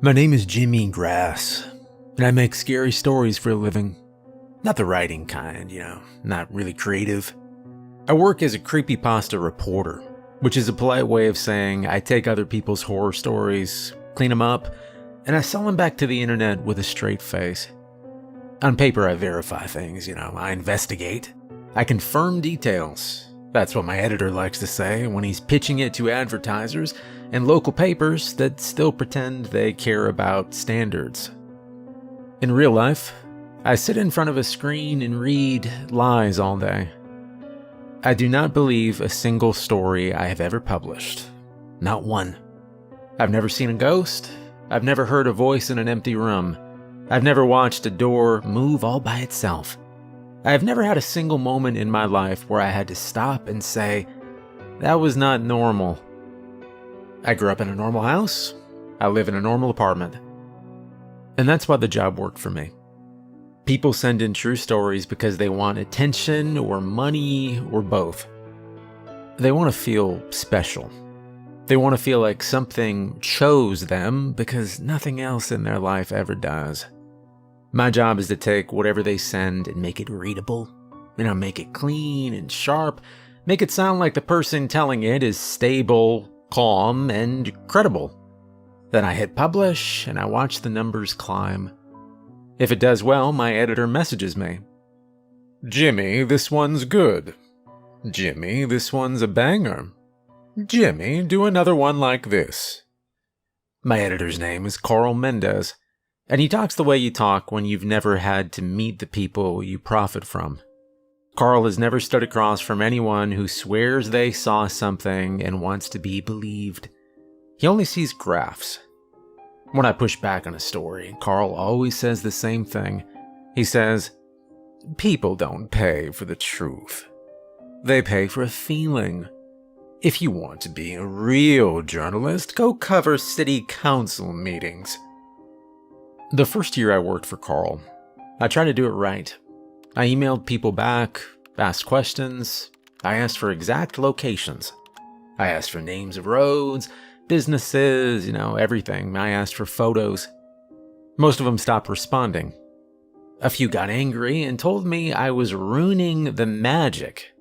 My name is Jimmy Grass, and I make scary stories for a living. Not the writing kind, not really creative. I work as a creepypasta reporter, which is a polite way of saying I take other people's horror stories, clean them up, and I sell them back to the internet with a straight face. On paper, I verify things, I investigate. I confirm details. That's what my editor likes to say when he's pitching it to advertisers and local papers that still pretend they care about standards. In real life, I sit in front of a screen and read lies all day. I do not believe a single story I have ever published. Not one. I've never seen a ghost. I've never heard a voice in an empty room. I've never watched a door move all by itself. I have never had a single moment in my life where I had to stop and say, that was not normal. I grew up in a normal house. I live in a normal apartment. And that's why the job worked for me. People send in true stories because they want attention or money or both. They want to feel special. They want to feel like something chose them because nothing else in their life ever does. My job is to take whatever they send and make it readable. Make it clean and sharp. Make it sound like the person telling it is stable, calm, and credible. Then I hit publish and I watch the numbers climb. If it does well, my editor messages me. Jimmy, this one's good. Jimmy, this one's a banger. Jimmy, do another one like this. My editor's name is Carl Mendez, and he talks the way you talk when you've never had to meet the people you profit from. Carl has never stood across from anyone who swears they saw something and wants to be believed. He only sees graphs. When I push back on a story, Carl always says the same thing. He says, people don't pay for the truth. They pay for a feeling. If you want to be a real journalist, go cover city council meetings. The first year I worked for Carl, I tried to do it right. I emailed people back, asked questions, I asked for exact locations. I asked for names of roads, businesses, everything. I asked for photos. Most of them stopped responding. A few got angry and told me I was ruining the magic.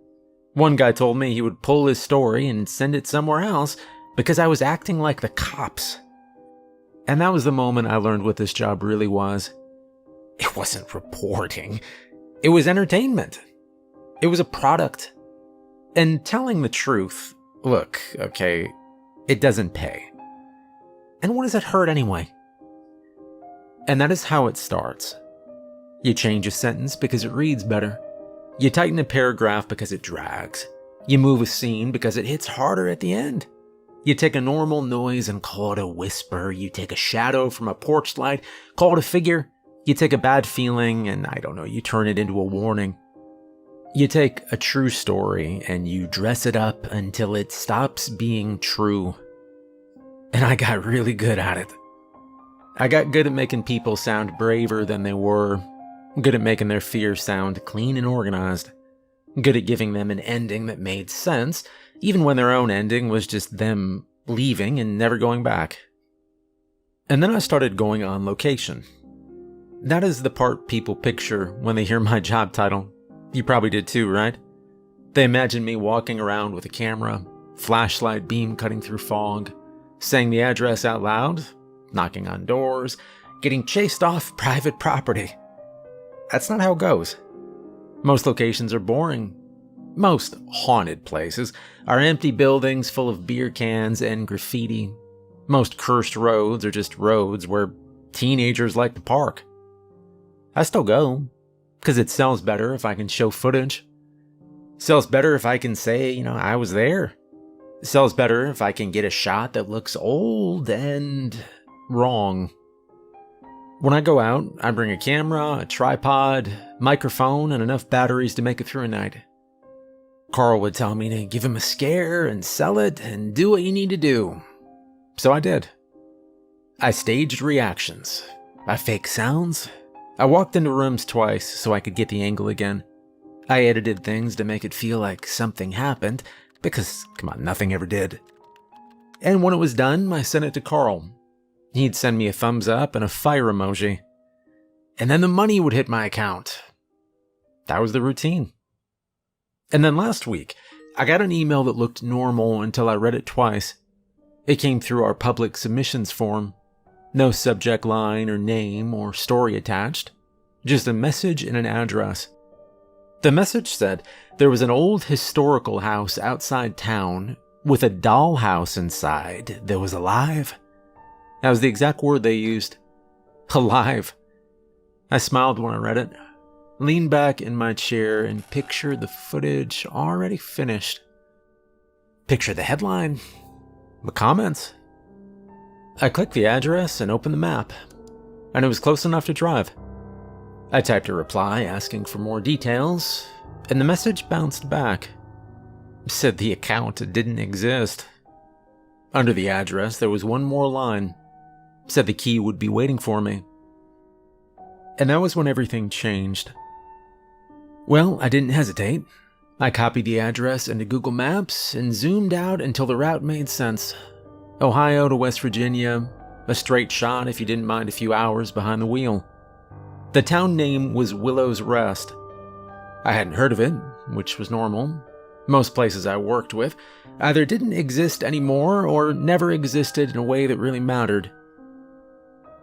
One guy told me he would pull his story and send it somewhere else because I was acting like the cops. And that was the moment I learned what this job really was. It wasn't reporting. It was entertainment. It was a product. And telling the truth, look, okay, it doesn't pay. And what does it hurt anyway? And that is how it starts. You change a sentence because it reads better. You tighten a paragraph because it drags. You move a scene because it hits harder at the end. You take a normal noise and call it a whisper. You take a shadow from a porch light, call it a figure. You take a bad feeling and, you turn it into a warning. You take a true story and you dress it up until it stops being true. And I got really good at it. I got good at making people sound braver than they were. Good at making their fears sound clean and organized. Good at giving them an ending that made sense, even when their own ending was just them leaving and never going back. And then I started going on location. That is the part people picture when they hear my job title. You probably did too, right? They imagine me walking around with a camera, flashlight beam cutting through fog, saying the address out loud, knocking on doors, getting chased off private property. That's not how it goes. Most locations are boring. Most haunted places are empty buildings full of beer cans and graffiti. Most cursed roads are just roads where teenagers like to park. I still go, because it sells better if I can show footage. Sells better if I can say, I was there. Sells better if I can get a shot that looks old and wrong. When I go out, I bring a camera, a tripod, microphone, and enough batteries to make it through a night. Carl would tell me to give him a scare and sell it and do what you need to do. So I did. I staged reactions. I faked sounds. I walked into rooms twice so I could get the angle again. I edited things to make it feel like something happened, because, come on, nothing ever did. And when it was done, I sent it to Carl. He'd send me a thumbs up and a fire emoji. And then the money would hit my account. That was the routine. And then last week, I got an email that looked normal until I read it twice. It came through our public submissions form. No subject line or name or story attached. Just a message and an address. The message said there was an old historical house outside town with a dollhouse inside that was alive. That was the exact word they used. Alive. I smiled when I read it, leaned back in my chair and pictured the footage already finished. Picture the headline, the comments. I clicked the address and opened the map, and it was close enough to drive. I typed a reply asking for more details, and the message bounced back. It said the account didn't exist. Under the address, there was one more line. It said the key would be waiting for me. And that was when everything changed. Well, I didn't hesitate. I copied the address into Google Maps and zoomed out until the route made sense. Ohio to West Virginia, a straight shot if you didn't mind a few hours behind the wheel. The town name was Willow's Rest. I hadn't heard of it, which was normal. Most places I worked with either didn't exist anymore or never existed in a way that really mattered.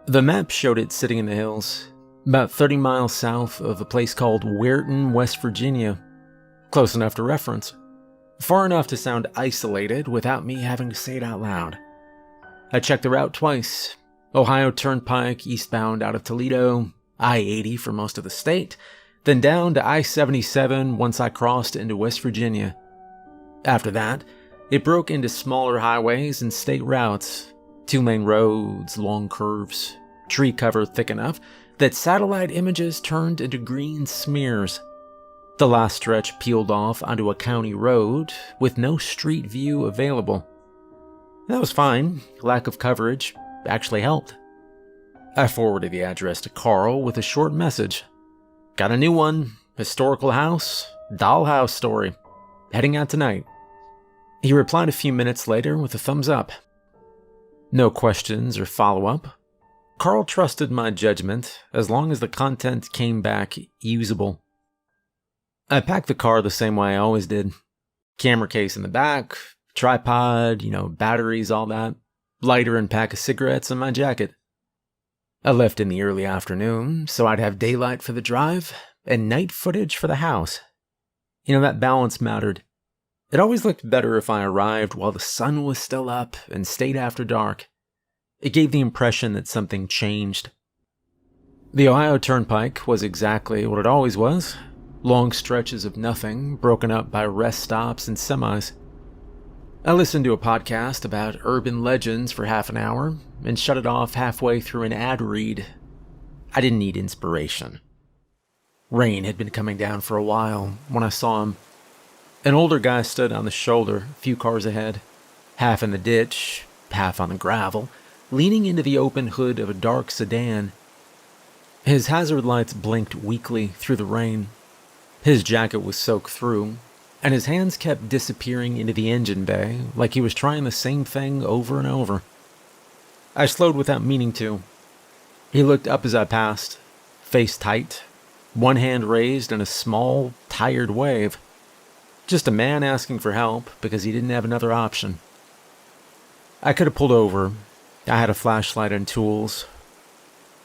The map showed it sitting in the hills, about 30 miles south of a place called Weirton, West Virginia. Close enough to reference. Far enough to sound isolated without me having to say it out loud. I checked the route twice. Ohio Turnpike eastbound out of Toledo, I-80 for most of the state, then down to I-77 once I crossed into West Virginia. After that, it broke into smaller highways and state routes, 2-lane roads, long curves, tree cover thick enough that satellite images turned into green smears. The last stretch peeled off onto a county road with no street view available. That was fine. Lack of coverage actually helped. I forwarded the address to Carl with a short message. Got a new one. Historical house. Dollhouse story. Heading out tonight. He replied a few minutes later with a thumbs up. No questions or follow-up. Carl trusted my judgment as long as the content came back usable. I packed the car the same way I always did. Camera case in the back, tripod, batteries, all that. Lighter and pack of cigarettes in my jacket. I left in the early afternoon, so I'd have daylight for the drive and night footage for the house. That balance mattered. It always looked better if I arrived while the sun was still up and stayed after dark. It gave the impression that something changed. The Ohio Turnpike was exactly what it always was. Long stretches of nothing, broken up by rest stops and semis. I listened to a podcast about urban legends for half an hour and shut it off halfway through an ad read. I didn't need inspiration. Rain had been coming down for a while when I saw him. An older guy stood on the shoulder, a few cars ahead, half in the ditch, half on the gravel, leaning into the open hood of a dark sedan. His hazard lights blinked weakly through the rain. His jacket was soaked through, and his hands kept disappearing into the engine bay like he was trying the same thing over and over. I slowed without meaning to. He looked up as I passed, face tight, one hand raised in a small, tired wave. Just a man asking for help because he didn't have another option. I could have pulled over. I had a flashlight and tools.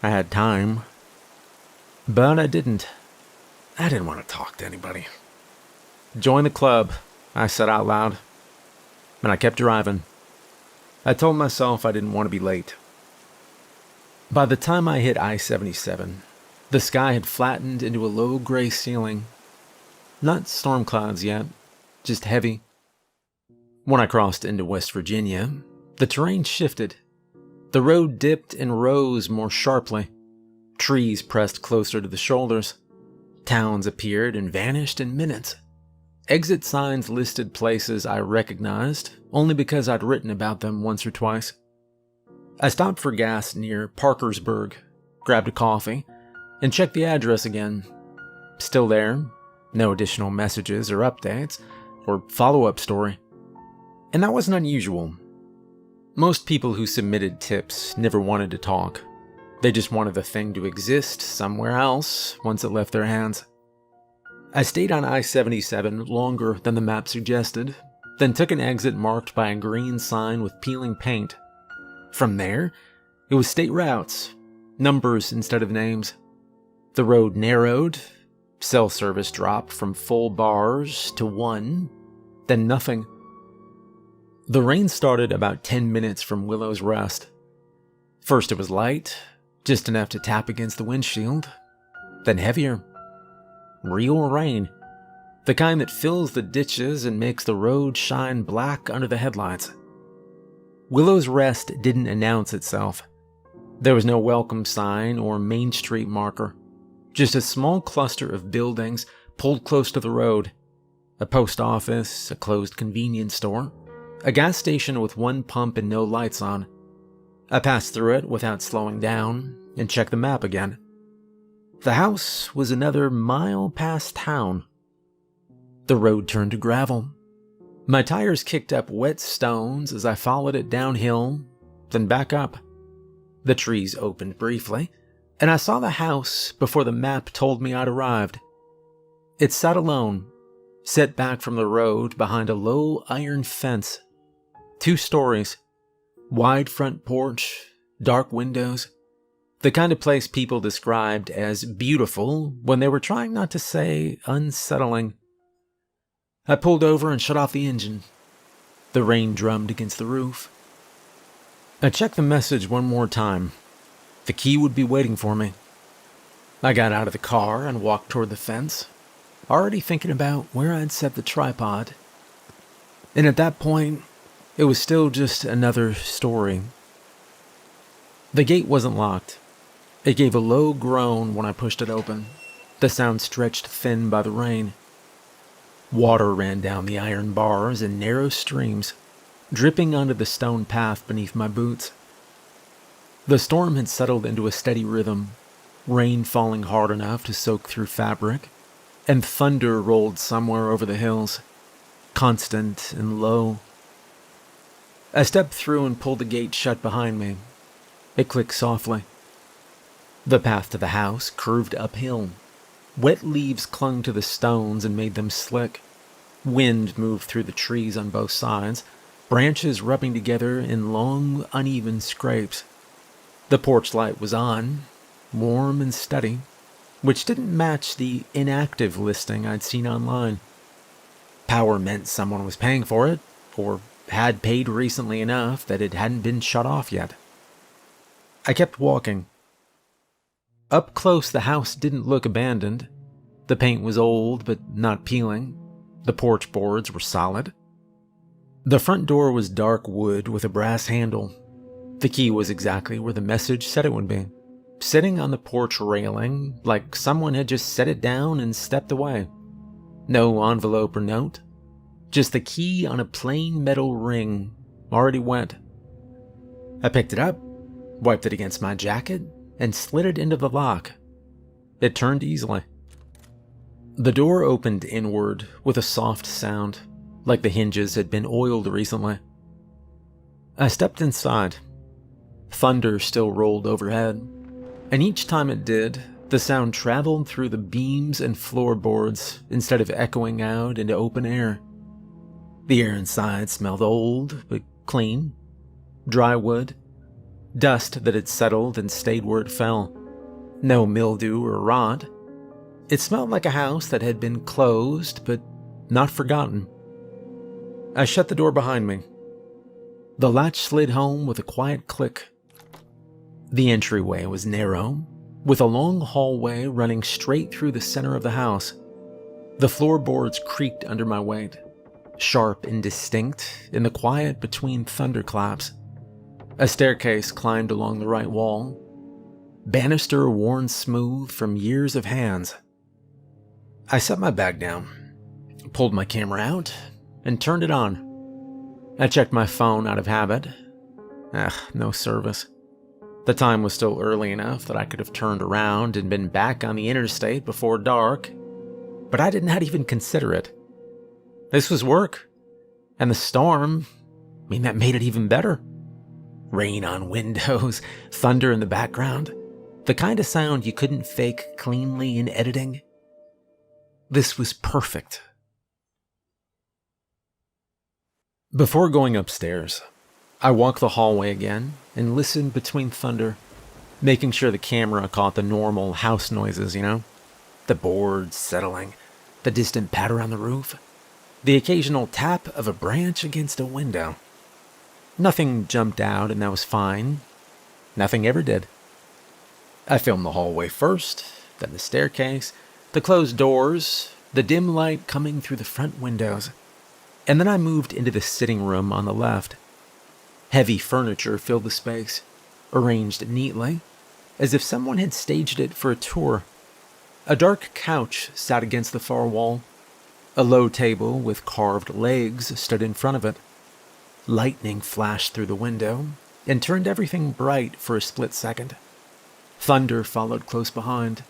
I had time. But I didn't. I didn't want to talk to anybody. Join the club, I said out loud. And I kept driving. I told myself I didn't want to be late. By the time I hit I-77, the sky had flattened into a low gray ceiling. Not storm clouds yet, just heavy. When I crossed into West Virginia, the terrain shifted. The road dipped and rose more sharply. Trees pressed closer to the shoulders. Towns appeared and vanished in minutes. Exit signs listed places I recognized only because I'd written about them once or twice. I stopped for gas near Parkersburg, grabbed a coffee, and checked the address again. Still there, no additional messages or updates or follow-up story. And that wasn't unusual. Most people who submitted tips never wanted to talk. They just wanted the thing to exist somewhere else once it left their hands. I stayed on I-77 longer than the map suggested, then took an exit marked by a green sign with peeling paint. From there, it was state routes, numbers instead of names. The road narrowed, cell service dropped from full bars to 1, then nothing. The rain started about 10 minutes from Willow's Rest. First it was light, just enough to tap against the windshield, then heavier. Real rain. The kind that fills the ditches and makes the road shine black under the headlights. Willow's Rest didn't announce itself. There was no welcome sign or Main Street marker. Just a small cluster of buildings pulled close to the road. A post office, a closed convenience store, a gas station with one pump and no lights on. I passed through it without slowing down and checked the map again. The house was another mile past town. The road turned to gravel. My tires kicked up wet stones as I followed it downhill, then back up. The trees opened briefly, and I saw the house before the map told me I'd arrived. It sat alone, set back from the road behind a low iron fence. 2 stories, wide front porch, dark windows. The kind of place people described as beautiful when they were trying not to say unsettling. I pulled over and shut off the engine. The rain drummed against the roof. I checked the message one more time. The key would be waiting for me. I got out of the car and walked toward the fence, already thinking about where I'd set the tripod. And at that point, it was still just another story. The gate wasn't locked. It gave a low groan when I pushed it open, the sound stretched thin by the rain. Water ran down the iron bars in narrow streams, dripping onto the stone path beneath my boots. The storm had settled into a steady rhythm, rain falling hard enough to soak through fabric, and thunder rolled somewhere over the hills, constant and low. I stepped through and pulled the gate shut behind me. It clicked softly. The path to the house curved uphill. Wet leaves clung to the stones and made them slick. Wind moved through the trees on both sides, branches rubbing together in long, uneven scrapes. The porch light was on, warm and steady, which didn't match the inactive listing I'd seen online. Power meant someone was paying for it, or had paid recently enough that it hadn't been shut off yet. I kept walking. Up close, the house didn't look abandoned. The paint was old, but not peeling. The porch boards were solid. The front door was dark wood with a brass handle. The key was exactly where the message said it would be, sitting on the porch railing like someone had just set it down and stepped away. No envelope or note, just the key on a plain metal ring, already wet. I picked it up, wiped it against my jacket, and slid it into the lock. It turned easily. The door opened inward with a soft sound, like the hinges had been oiled recently. I stepped inside. Thunder still rolled overhead, and each time it did, the sound traveled through the beams and floorboards instead of echoing out into open air. The air inside smelled old, but clean. Dry wood. Dust that had settled and stayed where it fell. No mildew or rot. It smelled like a house that had been closed, but not forgotten. I shut the door behind me. The latch slid home with a quiet click. The entryway was narrow, with a long hallway running straight through the center of the house. The floorboards creaked under my weight, sharp and distinct in the quiet between thunderclaps. A staircase climbed along the right wall, banister worn smooth from years of hands. I set my bag down, pulled my camera out, and turned it on. I checked my phone out of habit. No service. The time was still early enough that I could have turned around and been back on the interstate before dark, but I did not even consider it. This was work, and the storm, that made it even better. Rain on windows, thunder in the background. The kind of sound you couldn't fake cleanly in editing. This was perfect. Before going upstairs, I walked the hallway again and listened between thunder, making sure the camera caught the normal house noises, The boards settling, the distant patter on the roof, the occasional tap of a branch against a window. Nothing jumped out, and that was fine. Nothing ever did. I filmed the hallway first, then the staircase, the closed doors, the dim light coming through the front windows, and then I moved into the sitting room on the left. Heavy furniture filled the space, arranged neatly, as if someone had staged it for a tour. A dark couch sat against the far wall. A low table with carved legs stood in front of it. Lightning flashed through the window and turned everything bright for a split second. Thunder followed close behind,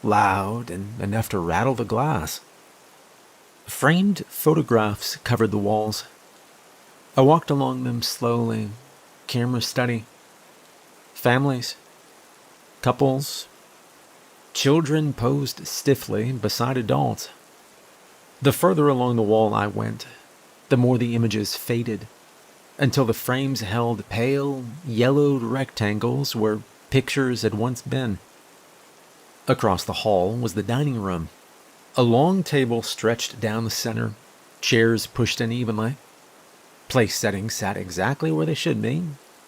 loud and enough to rattle the glass. Framed photographs covered the walls. I walked along them slowly, camera steady. Families, couples, children posed stiffly beside adults. The further along the wall I went, the more the images faded, until the frames held pale, yellowed rectangles where pictures had once been. Across the hall was the dining room. A long table stretched down the center, chairs pushed in evenly. Place settings sat exactly where they should be,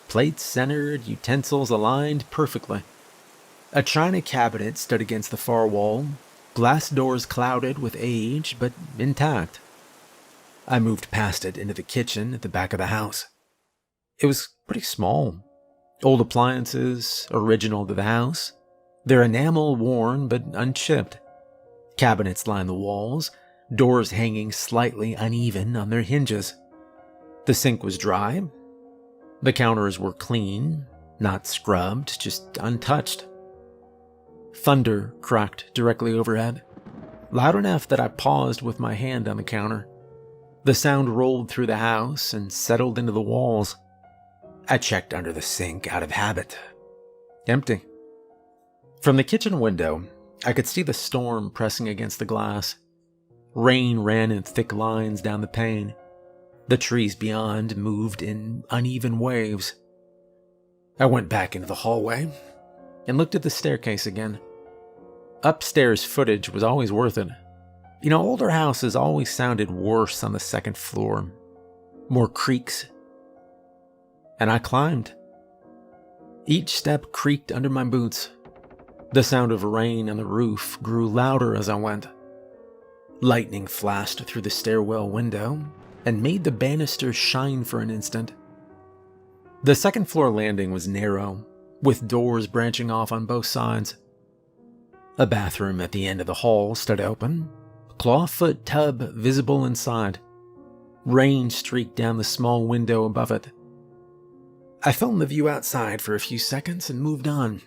plates centered, utensils aligned perfectly. A china cabinet stood against the far wall, glass doors clouded with age but intact. I moved past it into the kitchen at the back of the house. It was pretty small. Old appliances, original to the house, their enamel worn but unchipped. Cabinets lined the walls, doors hanging slightly uneven on their hinges. The sink was dry. The counters were clean, not scrubbed, just untouched. Thunder cracked directly overhead, loud enough that I paused with my hand on the counter. The sound rolled through the house and settled into the walls. I checked under the sink out of habit. Empty. From the kitchen window, I could see the storm pressing against the glass. Rain ran in thick lines down the pane. The trees beyond moved in uneven waves. I went back into the hallway and looked at the staircase again. Upstairs footage was always worth it. Older houses always sounded worse on the second floor. More creaks. And I climbed. Each step creaked under my boots. The sound of rain on the roof grew louder as I went. Lightning flashed through the stairwell window and made the banisters shine for an instant. The second floor landing was narrow, with doors branching off on both sides. A bathroom at the end of the hall stood open, clawfoot tub visible inside. Rain streaked down the small window above it. I filmed the view outside for a few seconds and moved on.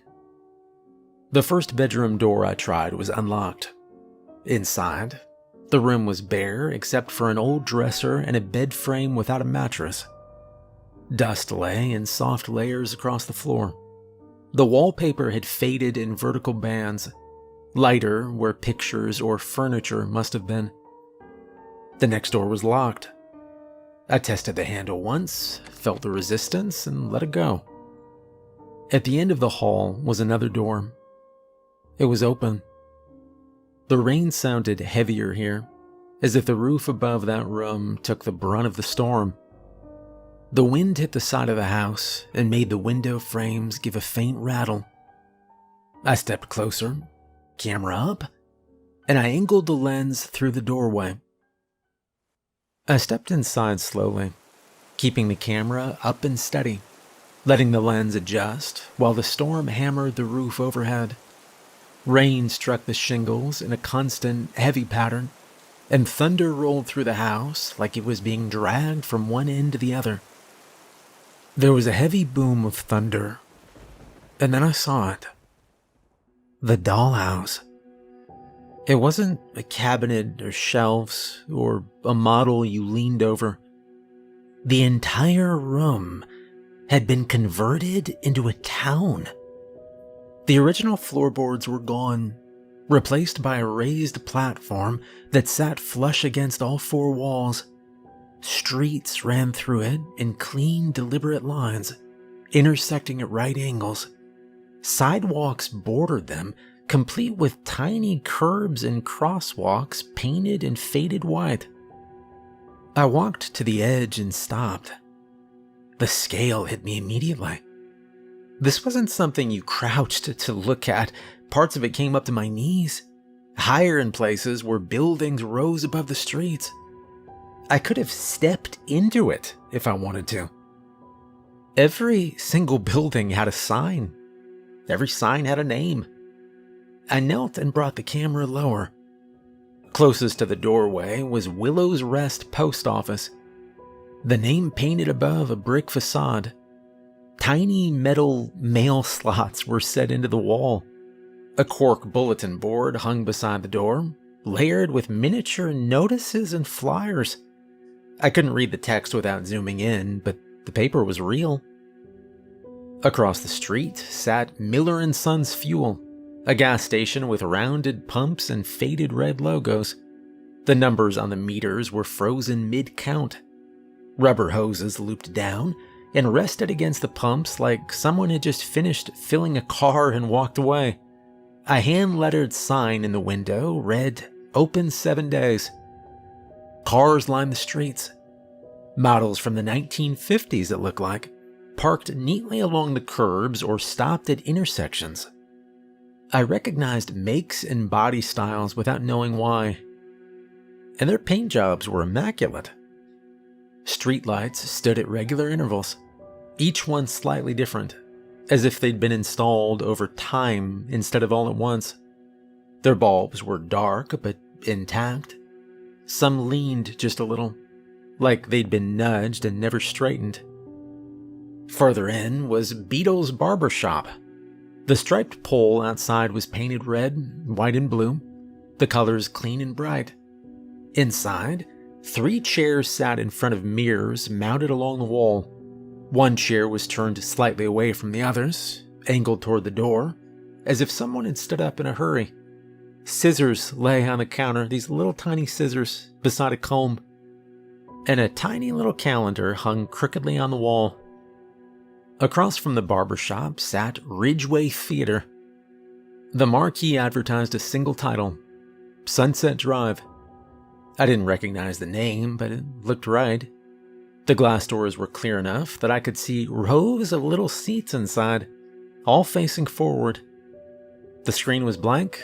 The first bedroom door I tried was unlocked. Inside, the room was bare except for an old dresser and a bed frame without a mattress. Dust lay in soft layers across the floor. The wallpaper had faded in vertical bands, lighter where pictures or furniture must have been. The next door was locked. I tested the handle once, felt the resistance, and let it go. At the end of the hall was another door. It was open. The rain sounded heavier here, as if the roof above that room took the brunt of the storm. The wind hit the side of the house and made the window frames give a faint rattle. I stepped closer, camera up, and I angled the lens through the doorway. I stepped inside slowly, keeping the camera up and steady, letting the lens adjust while the storm hammered the roof overhead. Rain struck the shingles in a constant, heavy pattern, and thunder rolled through the house like it was being dragged from one end to the other. There was a heavy boom of thunder, and then I saw it. The dollhouse. It wasn't a cabinet or shelves or a model you leaned over. The entire room had been converted into a town. The original floorboards were gone, replaced by a raised platform that sat flush against all four walls. Streets ran through it in clean, deliberate lines, intersecting at right angles. Sidewalks bordered them, complete with tiny curbs and crosswalks painted in faded white. I walked to the edge and stopped. The scale hit me immediately. This wasn't something you crouched to look at. Parts of it came up to my knees. Higher in places where buildings rose above the streets. I could have stepped into it if I wanted to. Every single building had a sign. Every sign had a name. I knelt and brought the camera lower. Closest to the doorway was Willow's Rest Post Office. The name painted above a brick facade. Tiny metal mail slots were set into the wall. A cork bulletin board hung beside the door, layered with miniature notices and flyers. I couldn't read the text without zooming in, but the paper was real. Across the street sat Miller & Sons Fuel, a gas station with rounded pumps and faded red logos. The numbers on the meters were frozen mid-count. Rubber hoses looped down and rested against the pumps like someone had just finished filling a car and walked away. A hand-lettered sign in the window read, "Open 7 days." Cars lined the streets. Models from the 1950s, it looked like, parked neatly along the curbs or stopped at intersections. I recognized makes and body styles without knowing why. And their paint jobs were immaculate. Streetlights stood at regular intervals, each one slightly different, as if they'd been installed over time instead of all at once. Their bulbs were dark but intact. Some leaned just a little, like they'd been nudged and never straightened. Further in was Beetle's Barber Shop. The striped pole outside was painted red, white, and blue, the colors clean and bright. Inside, 3 chairs sat in front of mirrors mounted along the wall. One chair was turned slightly away from the others, angled toward the door, as if someone had stood up in a hurry. Scissors lay on the counter, these little tiny scissors, beside a comb. And a tiny little calendar hung crookedly on the wall. Across from the barber shop sat Ridgeway Theater. The marquee advertised a single title, Sunset Drive. I didn't recognize the name, but it looked right. The glass doors were clear enough that I could see rows of little seats inside, all facing forward. The screen was blank.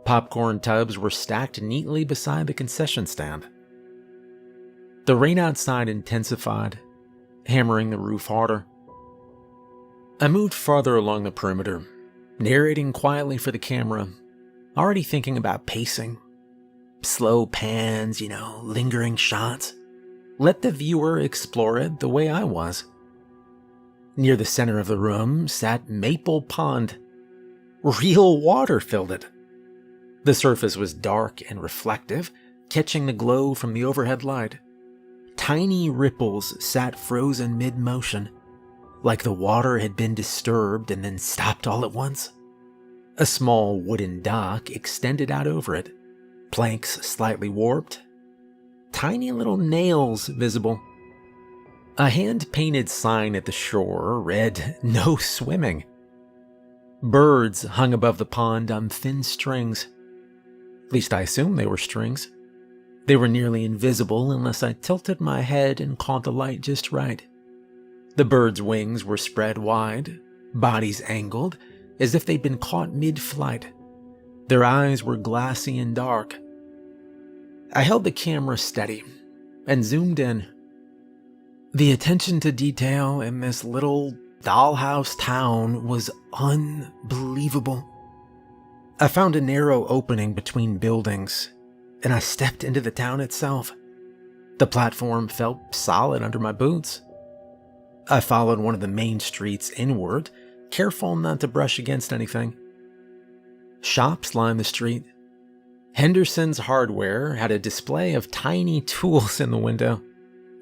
Popcorn tubs were stacked neatly beside the concession stand. The rain outside intensified, hammering the roof harder. I moved farther along the perimeter, narrating quietly for the camera, already thinking about pacing. Slow pans, lingering shots. Let the viewer explore it the way I was. Near the center of the room sat Maple Pond. Real water filled it. The surface was dark and reflective, catching the glow from the overhead light. Tiny ripples sat frozen mid-motion, like the water had been disturbed and then stopped all at once. A small wooden dock extended out over it, planks slightly warped, tiny little nails visible. A hand-painted sign at the shore read, "No swimming." Birds hung above the pond on thin strings. At least I assumed they were strings. They were nearly invisible unless I tilted my head and caught the light just right. The birds' wings were spread wide, bodies angled, as if they'd been caught mid-flight. Their eyes were glassy and dark. I held the camera steady and zoomed in. The attention to detail in this little dollhouse town was unbelievable. I found a narrow opening between buildings, and I stepped into the town itself. The platform felt solid under my boots. I followed one of the main streets inward, careful not to brush against anything. Shops lined the street. Henderson's Hardware had a display of tiny tools in the window.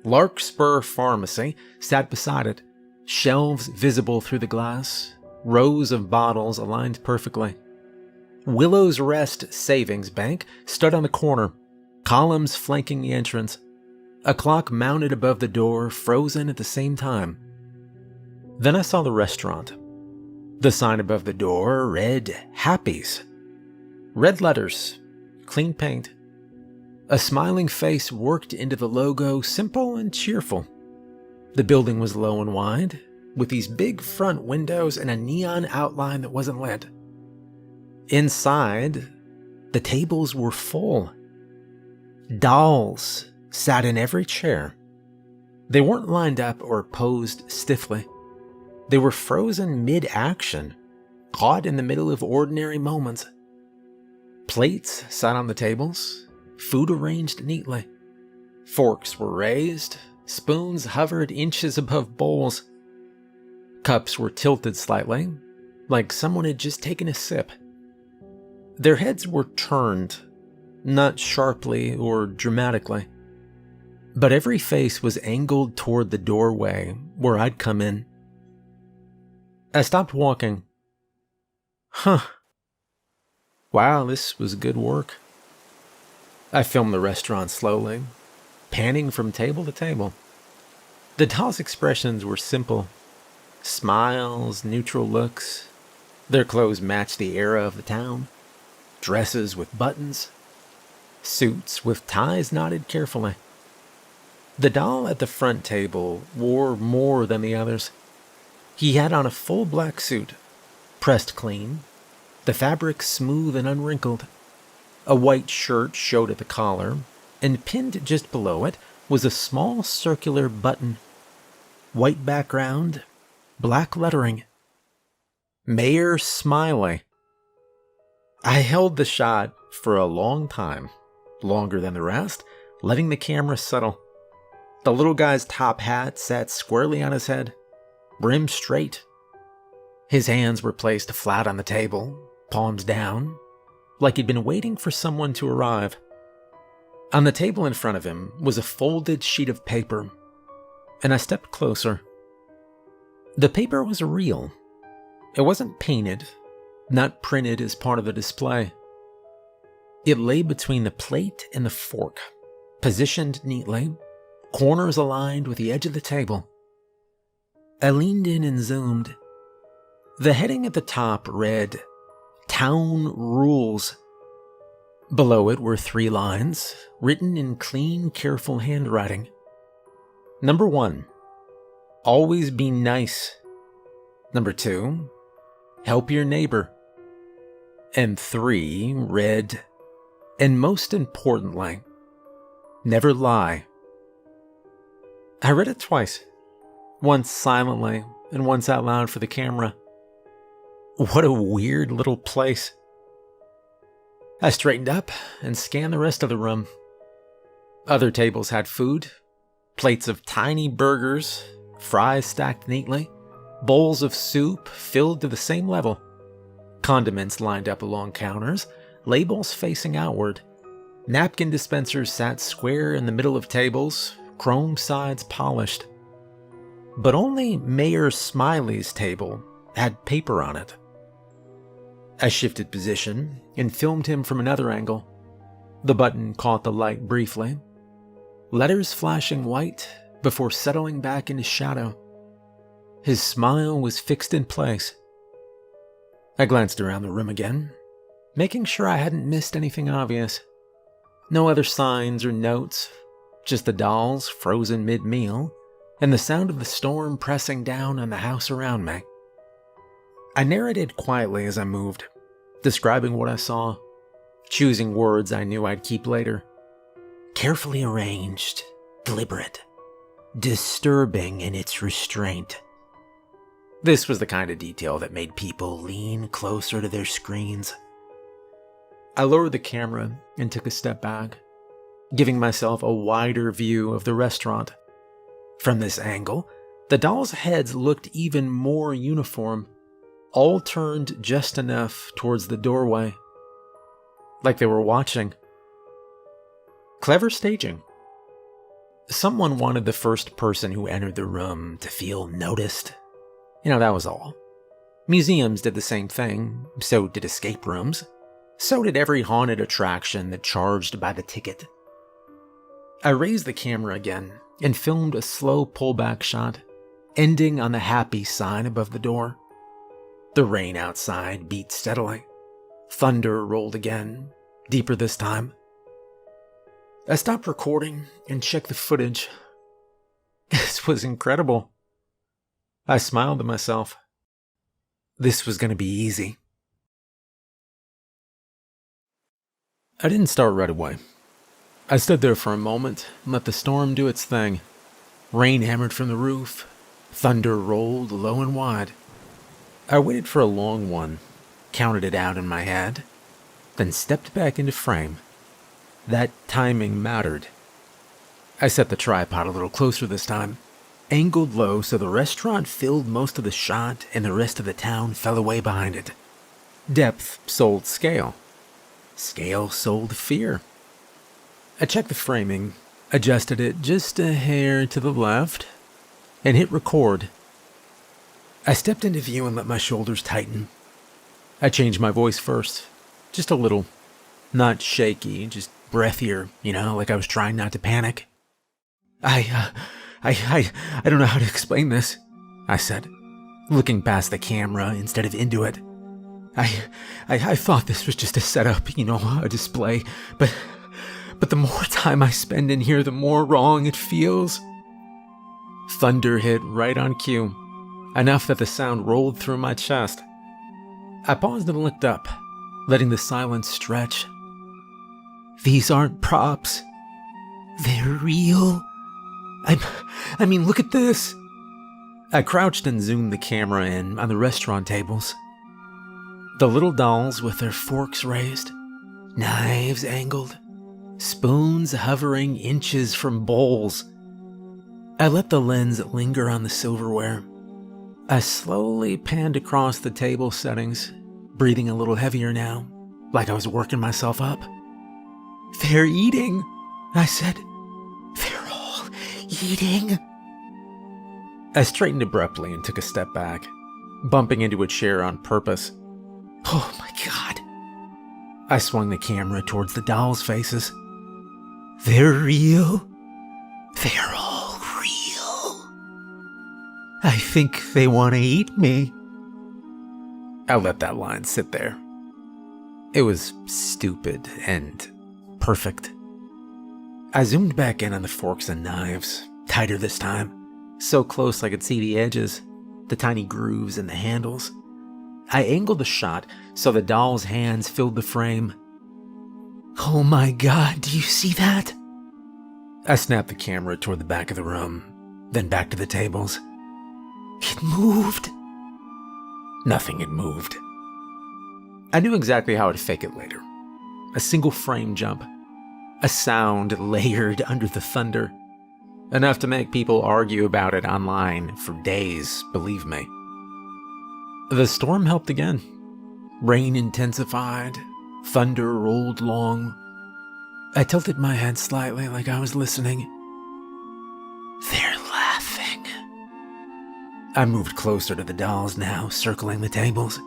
Larkspur Pharmacy sat beside it, Shelves visible through the glass, rows of bottles aligned perfectly. Willow's Rest Savings Bank stood on the corner, columns flanking the entrance. A clock mounted above the door, frozen at the same time. Then I saw the restaurant. The sign above the door read Happy's. Red letters, clean paint. A smiling face worked into the logo, simple and cheerful. The building was low and wide, with these big front windows and a neon outline that wasn't lit. Inside, the tables were full. Dolls sat in every chair. They weren't lined up or posed stiffly. They were frozen mid-action, caught in the middle of ordinary moments. Plates sat on the tables, food arranged neatly. Forks were raised, spoons hovered inches above bowls. Cups were tilted slightly, like someone had just taken a sip. Their heads were turned, not sharply or dramatically, but every face was angled toward the doorway where I'd come in. I stopped walking. Wow, this was good work. I filmed the restaurant slowly, panning from table to table. The dolls' expressions were simple. Smiles, neutral looks. Their clothes matched the era of the town. Dresses with buttons. Suits with ties knotted carefully. The doll at the front table wore more than the others. He had on a full black suit, pressed clean, the fabric smooth and unwrinkled. A white shirt showed at the collar, and pinned just below it was a small circular button. White background, black lettering. Mayor Smiley. I held the shot for a long time, longer than the rest, letting the camera settle. The little guy's top hat sat squarely on his head, brim straight. His hands were placed flat on the table, palms down, like he'd been waiting for someone to arrive. On the table in front of him was a folded sheet of paper, and I stepped closer. The paper was real. It wasn't painted, not printed as part of the display. It lay between the plate and the fork, positioned neatly, corners aligned with the edge of the table. I leaned in and zoomed. The heading at the top read, Town Rules. Below it were 3 lines, written in clean, careful handwriting. Number 1, always be nice. Number 2, help your neighbor. And 3 read, and most importantly, never lie. I read it twice, once silently and once out loud for the camera. What a weird little place. I straightened up and scanned the rest of the room. Other tables had food, plates of tiny burgers, fries stacked neatly, bowls of soup filled to the same level, condiments lined up along counters, labels facing outward. Napkin dispensers sat square in the middle of tables, chrome sides polished. But only Mayor Smiley's table had paper on it. I shifted position and filmed him from another angle. The button caught the light briefly. Letters flashing white before settling back into shadow. His smile was fixed in place. I glanced around the room again, making sure I hadn't missed anything obvious. No other signs or notes, just the dolls frozen mid-meal and the sound of the storm pressing down on the house around me. I narrated quietly as I moved, describing what I saw, choosing words I knew I'd keep later. Carefully arranged, deliberate, disturbing in its restraint. This was the kind of detail that made people lean closer to their screens. I lowered the camera and took a step back, giving myself a wider view of the restaurant. From this angle, the dolls' heads looked even more uniform, all turned just enough towards the doorway, like they were watching. Clever staging. Someone wanted the first person who entered the room to feel noticed. That was all. Museums did the same thing, so did escape rooms. So did every haunted attraction that charged by the ticket. I raised the camera again and filmed a slow pullback shot, ending on the happy sign above the door. The rain outside beat steadily. Thunder rolled again, deeper this time. I stopped recording and checked the footage. This was incredible. I smiled to myself. This was going to be easy. I didn't start right away. I stood there for a moment and let the storm do its thing. Rain hammered from the roof. Thunder rolled low and wide. I waited for a long one, counted it out in my head, then stepped back into frame. That timing mattered. I set the tripod a little closer this time, angled low so the restaurant filled most of the shot and the rest of the town fell away behind it. Depth sold scale. Scale sold fear. I checked the framing, adjusted it just a hair to the left, and hit record. I stepped into view and let my shoulders tighten. I changed my voice first, just a little. Not shaky, just breathier, like I was trying not to panic. I don't know how to explain this, I said, looking past the camera instead of into it. I thought this was just a setup, a display, but the more time I spend in here, the more wrong it feels. Thunder hit right on cue, enough that the sound rolled through my chest. I paused and looked up, letting the silence stretch. These aren't props. They're real. I mean, look at this. I crouched and zoomed the camera in on the restaurant tables. The little dolls with their forks raised, knives angled, spoons hovering inches from bowls. I let the lens linger on the silverware. I slowly panned across the table settings, breathing a little heavier now, like I was working myself up. They're eating, I said. They're all eating. I straightened abruptly and took a step back, bumping into a chair on purpose. Oh my God. I swung the camera towards the dolls' faces. They're real. They're all real. I think they want to eat me. I let that line sit there. It was stupid and perfect. I zoomed back in on the forks and knives, tighter this time, so close I could see the edges, the tiny grooves in the handles. I angled the shot so the doll's hands filled the frame. Oh my God, do you see that? I snapped the camera toward the back of the room, then back to the tables. It moved. Nothing had moved. I knew exactly how I'd fake it later. A single frame jump. A sound layered under the thunder. Enough to make people argue about it online for days, believe me. The storm helped again. Rain intensified. Thunder rolled long. I tilted my head slightly like I was listening. They're laughing. I moved closer to the dolls now, circling the tables.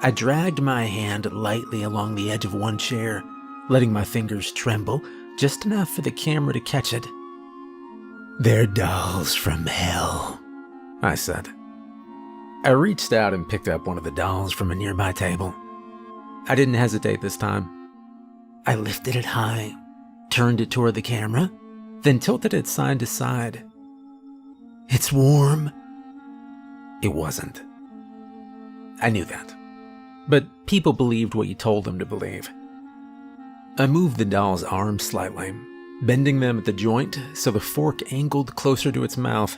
I dragged my hand lightly along the edge of one chair, letting my fingers tremble just enough for the camera to catch it. They're dolls from hell, I said. I reached out and picked up one of the dolls from a nearby table. I didn't hesitate this time. I lifted it high, turned it toward the camera, then tilted it side to side. It's warm. It wasn't. I knew that. But people believed what you told them to believe. I moved the doll's arms slightly, bending them at the joint so the fork angled closer to its mouth.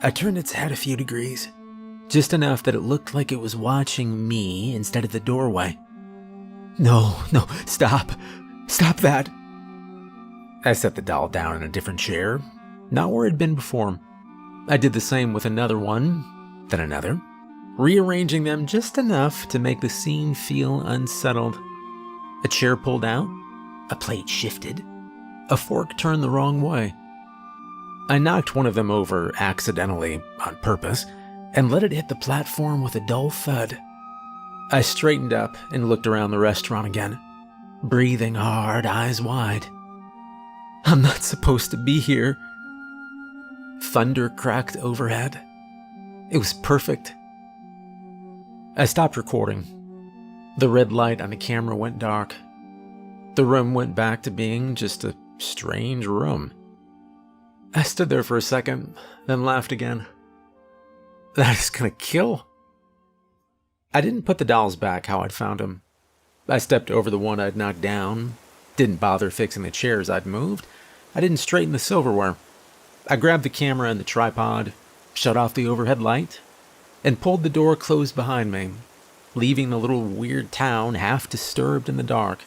I turned its head a few degrees, just enough that it looked like it was watching me instead of the doorway. No, stop. Stop that. I set the doll down in a different chair, not where it'd been before. I did the same with another one, then another, rearranging them just enough to make the scene feel unsettled. A chair pulled out, a plate shifted, a fork turned the wrong way. I knocked one of them over accidentally, on purpose, and let it hit the platform with a dull thud. I straightened up and looked around the restaurant again, breathing hard, eyes wide. I'm not supposed to be here. Thunder cracked overhead. It was perfect. I stopped recording. The red light on the camera went dark. The room went back to being just a strange room. I stood there for a second, then laughed again. That is gonna kill. I didn't put the dolls back how I'd found them. I stepped over the one I'd knocked down, didn't bother fixing the chairs I'd moved, I didn't straighten the silverware. I grabbed the camera and the tripod, shut off the overhead light, and pulled the door closed behind me, leaving the little weird town half disturbed in the dark.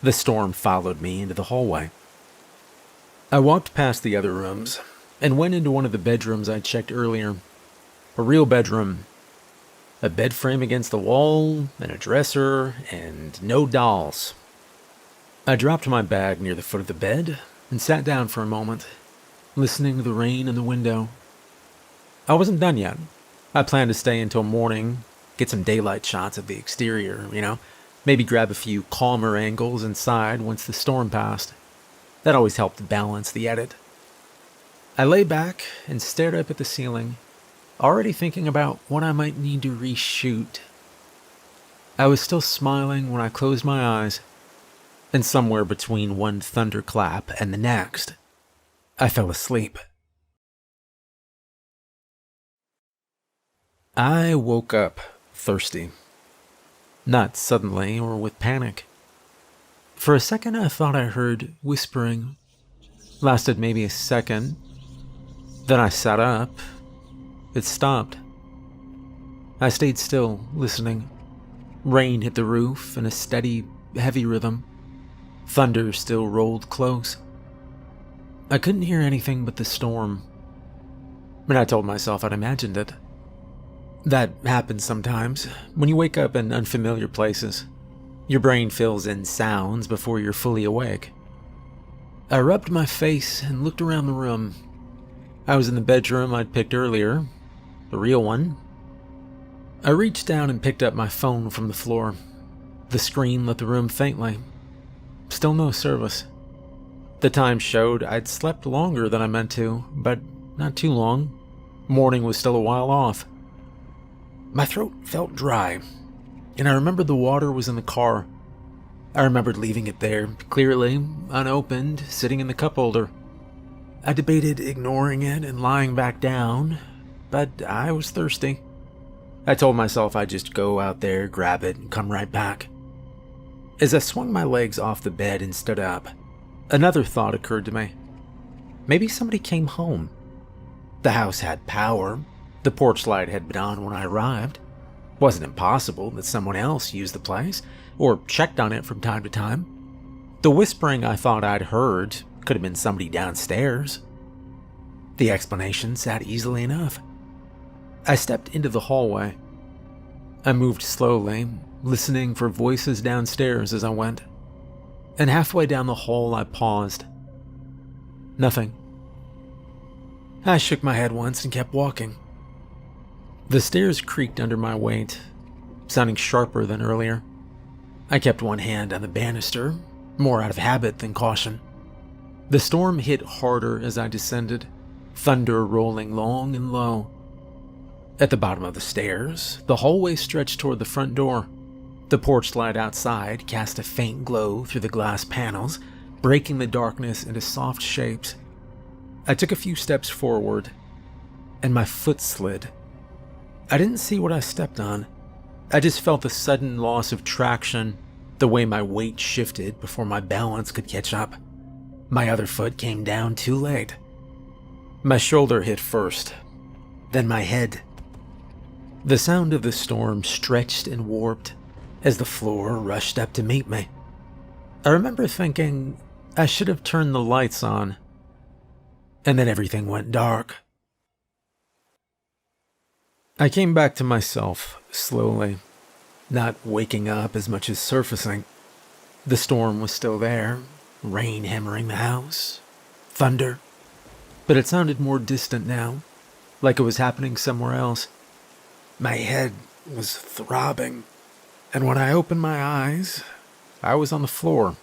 The storm followed me into the hallway. I walked past the other rooms and went into one of the bedrooms I'd checked earlier. A real bedroom. A bed frame against the wall, and a dresser, and no dolls. I dropped my bag near the foot of the bed and sat down for a moment, listening to the rain in the window. I wasn't done yet. I planned to stay until morning, get some daylight shots of the exterior, maybe grab a few calmer angles inside once the storm passed. That always helped balance the edit. I lay back and stared up at the ceiling, already thinking about what I might need to reshoot. I was still smiling when I closed my eyes, and somewhere between one thunderclap and the next, I fell asleep. I woke up thirsty. Not suddenly or with panic. For a second I thought I heard whispering. Lasted maybe a second. Then I sat up. It stopped. I stayed still, listening. Rain hit the roof in a steady, heavy rhythm. Thunder still rolled close. I couldn't hear anything but the storm. And I told myself I'd imagined it. That happens sometimes, when you wake up in unfamiliar places. Your brain fills in sounds before you're fully awake. I rubbed my face and looked around the room. I was in the bedroom I'd picked earlier, the real one. I reached down and picked up my phone from the floor. The screen lit the room faintly. Still no service. The time showed I'd slept longer than I meant to, but not too long. Morning was still a while off. My throat felt dry, and I remembered the water was in the car. I remembered leaving it there, clearly, unopened, sitting in the cup holder. I debated ignoring it and lying back down, but I was thirsty. I told myself I'd just go out there, grab it, and come right back. As I swung my legs off the bed and stood up, another thought occurred to me. Maybe somebody came home. The house had power. The porch light had been on when I arrived. It wasn't impossible that someone else used the place, or checked on it from time to time. The whispering I thought I'd heard could have been somebody downstairs. The explanation sat easily enough. I stepped into the hallway. I moved slowly, listening for voices downstairs as I went. And halfway down the hall I paused. Nothing. I shook my head once and kept walking. The stairs creaked under my weight, sounding sharper than earlier. I kept one hand on the banister, more out of habit than caution. The storm hit harder as I descended, thunder rolling long and low. At the bottom of the stairs, the hallway stretched toward the front door. The porch light outside cast a faint glow through the glass panels, breaking the darkness into soft shapes. I took a few steps forward, and my foot slid. I didn't see what I stepped on. I just felt the sudden loss of traction, the way my weight shifted before my balance could catch up. My other foot came down too late. My shoulder hit first, then my head. The sound of the storm stretched and warped as the floor rushed up to meet me. I remember thinking I should have turned the lights on, and then everything went dark. I came back to myself slowly, not waking up as much as surfacing. The storm was still there, rain hammering the house, thunder. but it sounded more distant now, like it was happening somewhere else. My head was throbbing, and when I opened my eyes, I was on the floor.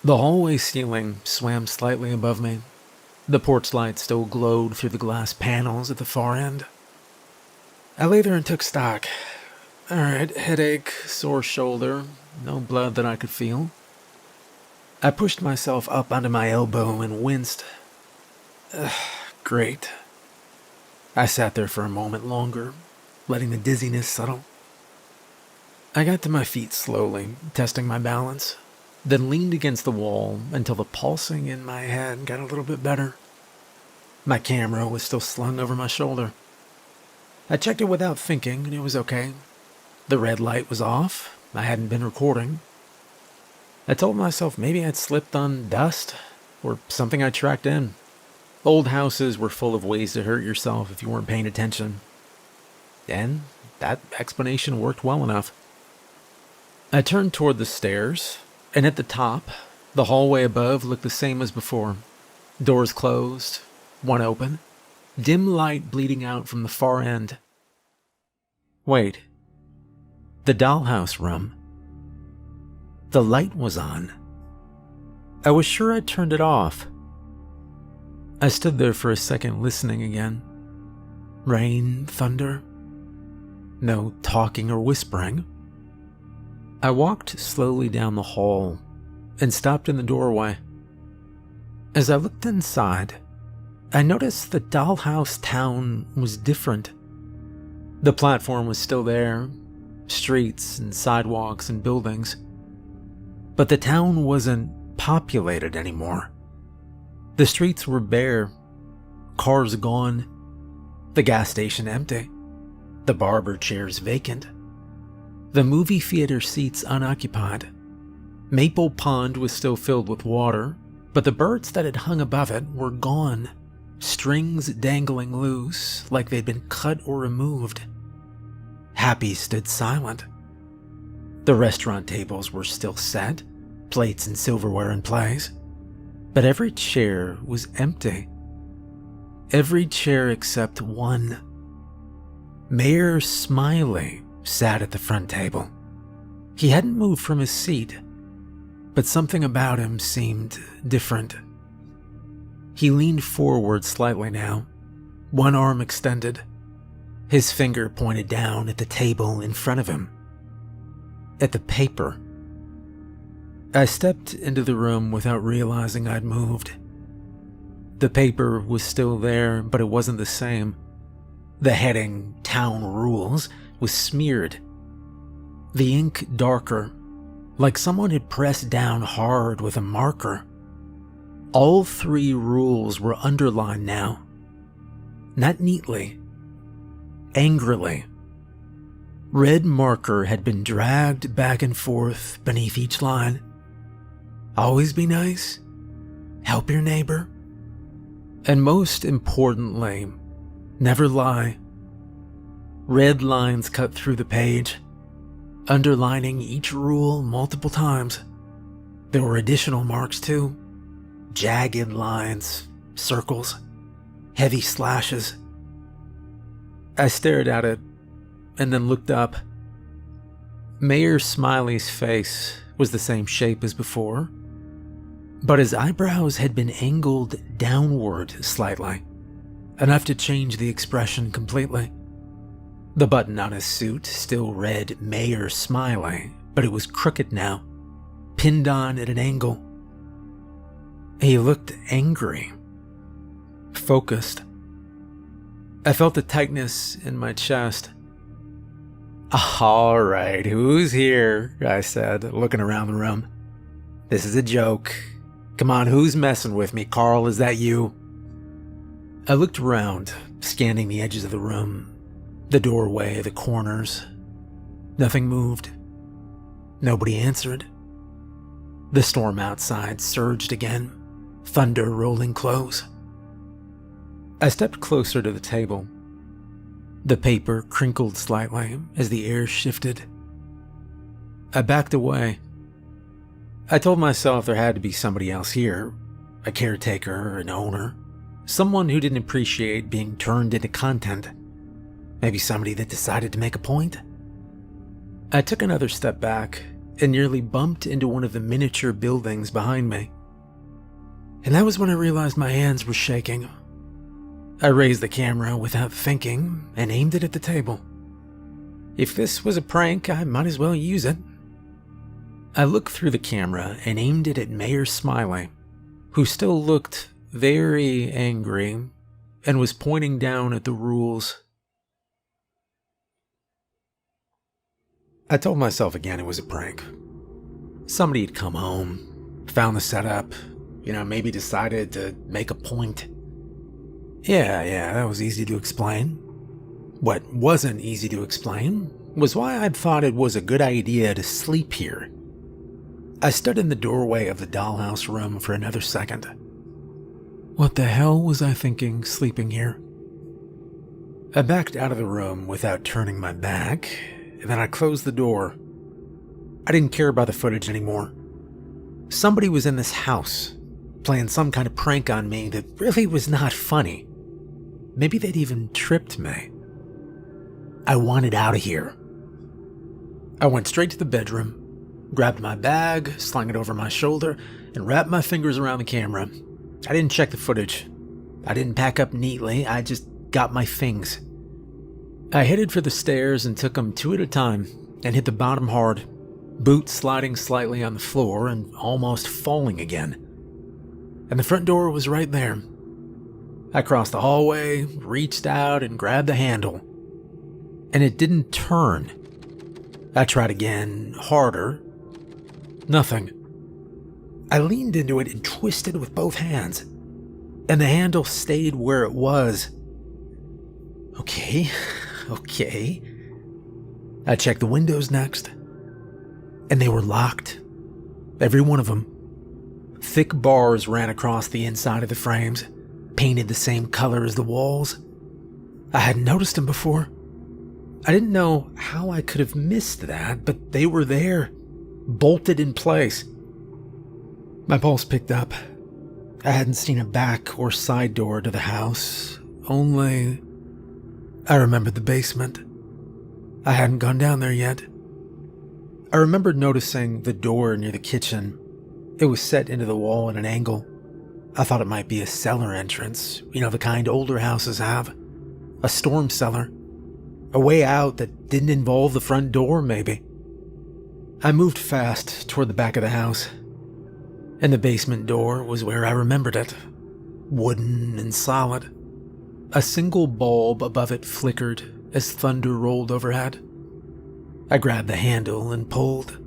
The hallway ceiling swam slightly above me. The porch light still glowed through the glass panels at the far end. I lay there and took stock. All right, headache, sore shoulder, no blood that I could feel. I pushed myself up onto my elbow and winced. Great. I sat there for a moment longer, letting the dizziness settle. I got to my feet slowly, testing my balance, then leaned against the wall until the pulsing in my head got a little bit better. My camera was still slung over my shoulder. I checked it without thinking, and it was okay. The red light was off. I hadn't been recording. I told myself maybe I'd slipped on dust or something I tracked in. Old houses were full of ways to hurt yourself if you weren't paying attention. And that explanation worked well enough. I turned toward the stairs, and at the top, the hallway above looked the same as before. Doors closed, one open, dim light bleeding out from the far end. Wait. The dollhouse room. The light was on. I was sure I'd turned it off. I stood there for a second listening again. Rain, thunder. No talking or whispering. I walked slowly down the hall and stopped in the doorway. As I looked inside, I noticed the dollhouse town was different. The platform was still there, streets and sidewalks and buildings. But the town wasn't populated anymore. The streets were bare, cars gone, the gas station empty, the barber chairs vacant, the movie theater seats unoccupied. Maple Pond was still filled with water, but the birds that had hung above it were gone, strings dangling loose like they'd been cut or removed. Happy stood silent. The restaurant tables were still set, plates and silverware in place, but every chair was empty. Every chair except one. Mayor Smiley sat at the front table. He hadn't moved from his seat, but something about him seemed different. He leaned forward slightly now, one arm extended. His finger pointed down at the table in front of him, at the paper. I stepped into the room without realizing I'd moved. The paper was still there, but it wasn't the same. The heading, Town Rules, was smeared. The ink darker, like someone had pressed down hard with a marker. All 3 rules were underlined now. Not neatly. Angrily. Red marker had been dragged back and forth beneath each line. Always be nice. Help your neighbor. And most importantly, never lie. Red lines cut through the page, underlining each rule multiple times. There were additional marks too. Jagged lines, circles, heavy slashes. I stared at it and then looked up. Mayor Smiley's face was the same shape as before, but his eyebrows had been angled downward slightly, enough to change the expression completely. The button on his suit still read Mayor Smiley, but it was crooked now, pinned on at an angle. He looked angry, focused. I felt the tightness in my chest. "All right, who's here?" I said, looking around the room. "This is a joke. Come on, who's messing with me? Carl, is that you?" I looked around, scanning the edges of the room, the doorway, the corners. Nothing moved. Nobody answered. The storm outside surged again, thunder rolling close. I stepped closer to the table. The paper crinkled slightly as the air shifted. I backed away. I told myself there had to be somebody else here, a caretaker, an owner, Someone who didn't appreciate being turned into content. Maybe somebody that decided to make a point. I took another step back and nearly bumped into one of the miniature buildings behind me. And that was when I realized my hands were shaking. I raised the camera without thinking and aimed it at the table. If this was a prank, I might as well use it. I looked through the camera and aimed it at Mayor Smiley, who still looked very angry and was pointing down at the rules. I told myself again it was a prank. Somebody had come home, found the setup, maybe decided to make a point. Yeah, that was easy to explain. What wasn't easy to explain was why I'd thought it was a good idea to sleep here. I stood in the doorway of the dollhouse room for another second. What the hell was I thinking sleeping here? I backed out of the room without turning my back, and then I closed the door. I didn't care about the footage anymore. Somebody was in this house, playing some kind of prank on me that really was not funny. Maybe they'd even tripped me. I wanted out of here. I went straight to the bedroom, grabbed my bag, slung it over my shoulder, and wrapped my fingers around the camera. I didn't check the footage. I didn't pack up neatly, I just got my things. I headed for the stairs and took them two at a time and hit the bottom hard, boots sliding slightly on the floor and almost falling again. And the front door was right there. I crossed the hallway, reached out and grabbed the handle. And it didn't turn. I tried again, harder. Nothing. I leaned into it and twisted with both hands, and the handle stayed where it was. Okay. I checked the windows next, and they were locked. Every one of them. Thick bars ran across the inside of the frames, painted the same color as the walls. I hadn't noticed them before. I didn't know how I could have missed that, but they were there, bolted in place. My pulse picked up. I hadn't seen a back or side door to the house, only I remembered the basement. I hadn't gone down there yet. I remembered noticing the door near the kitchen. It was set into the wall at an angle. I thought it might be a cellar entrance, the kind older houses have. A storm cellar. A way out that didn't involve the front door, maybe. I moved fast toward the back of the house, and the basement door was where I remembered it. Wooden and solid. A single bulb above it flickered as thunder rolled overhead. I grabbed the handle and pulled.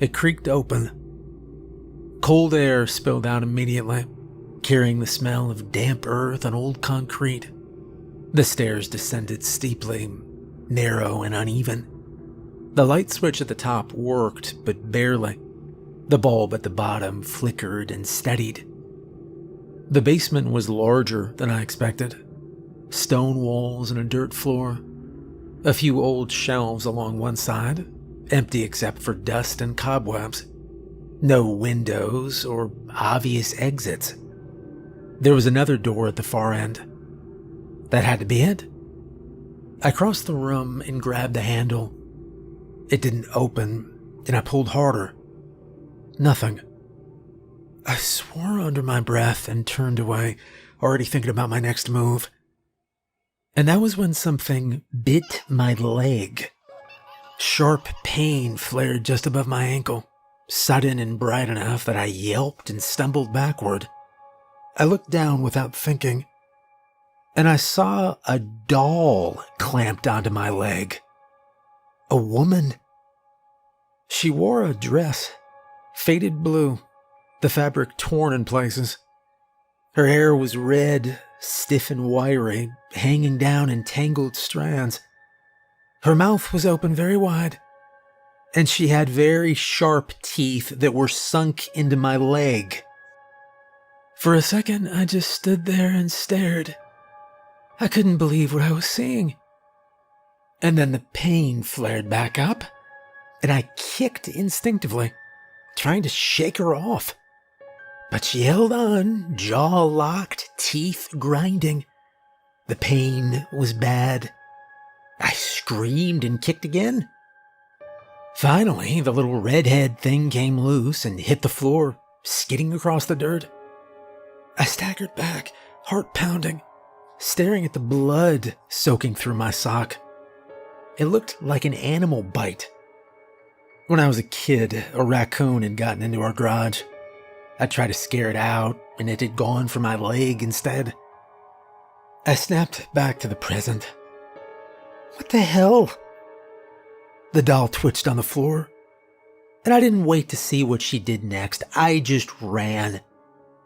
It creaked open. Cold air spilled out immediately, carrying the smell of damp earth and old concrete. The stairs descended steeply, narrow and uneven. The light switch at the top worked, but barely. The bulb at the bottom flickered and steadied. The basement was larger than I expected. Stone walls and a dirt floor. A few old shelves along one side, empty except for dust and cobwebs. No windows or obvious exits. There was another door at the far end. That had to be it. I crossed the room and grabbed the handle. It didn't open, and I pulled harder. Nothing. I swore under my breath and turned away, already thinking about my next move. And that was when something bit my leg. Sharp pain flared just above my ankle, sudden and bright enough that I yelped and stumbled backward. I looked down without thinking, and I saw a doll clamped onto my leg. A woman. She wore a dress, faded blue, the fabric torn in places. Her hair was red, stiff and wiry, hanging down in tangled strands. Her mouth was open very wide, and she had very sharp teeth that were sunk into my leg. For a second, I just stood there and stared. I couldn't believe what I was seeing. And then the pain flared back up, and I kicked instinctively, trying to shake her off. But she held on, jaw locked, teeth grinding. The pain was bad. I screamed and kicked again. Finally, the little redhead thing came loose and hit the floor, skidding across the dirt. I staggered back, heart pounding, staring at the blood soaking through my sock. It looked like an animal bite. When I was a kid, a raccoon had gotten into our garage. I tried to scare it out, and it had gone for my leg instead. I snapped back to the present. What the hell? The doll twitched on the floor, and I didn't wait to see what she did next. I just ran.